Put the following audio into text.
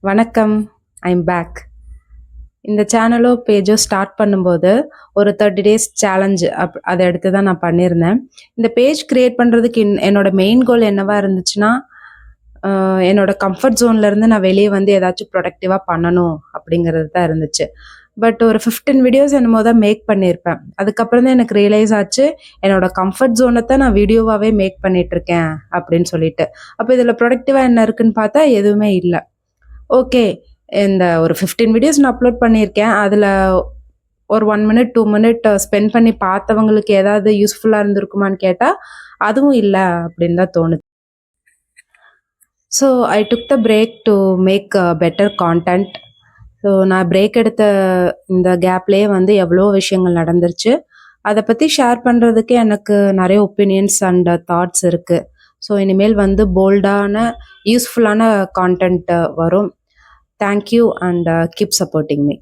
வணக்கம். I'm back. இந்த சேனலோ பேஜோ ஸ்டார்ட் பண்ணும்போது ஒரு 30 டேஸ் சேலஞ்ச் அதை எடுத்து தான் நான் பண்ணியிருந்தேன். இந்த பேஜ் கிரியேட் பண்ணுறதுக்கு என்னோட மெயின் கோல் என்னவா இருந்துச்சுன்னா, என்னோட கம்ஃபர்ட் ஜோன்லேருந்து நான் வெளியே வந்து ஏதாச்சும் ப்ரொடக்டிவாக பண்ணணும் அப்படிங்கிறது தான் இருந்துச்சு. பட் ஒரு 15 வீடியோஸ் என்னமோ தான் மேக் பண்ணியிருப்பேன். அதுக்கப்புறம் தான் எனக்கு ரியலைஸ் ஆச்சு, என்னோட கம்ஃபர்ட் ஜோனை தான் நான் வீடியோவாகவே மேக் பண்ணிகிட்ருக்கேன் அப்படின்னு சொல்லிட்டு. அப்போ இதில் ப்ரொடக்டிவாக என்ன இருக்குன்னு பார்த்தா எதுவுமே இல்லை. ஓகே, இந்த ஒரு 15 வீடியோஸ் நான் அப்லோட் பண்ணியிருக்கேன். அதில் ஒரு 1 மினிட் 2 மினிட் ஸ்பெண்ட் பண்ணி பார்த்தவங்களுக்கு ஏதாவது யூஸ்ஃபுல்லாக இருந்திருக்குமான்னு கேட்டால் அதுவும் இல்லை அப்படின்னு தான் தோணுது. So I took the break to make better content. So நான் பிரேக் எடுத்த இந்த கேப்லேயே வந்து எவ்வளோ விஷயங்கள் நடந்துருச்சு. அதை பற்றி ஷேர் பண்ணுறதுக்கு எனக்கு நிறைய ஒப்பீனியன்ஸ் அண்ட் தாட்ஸ் இருக்குது. ஸோ இனிமேல் வந்து போல்டான யூஸ்ஃபுல்லான கான்டென்ட் வரும். Thank you and keep supporting me.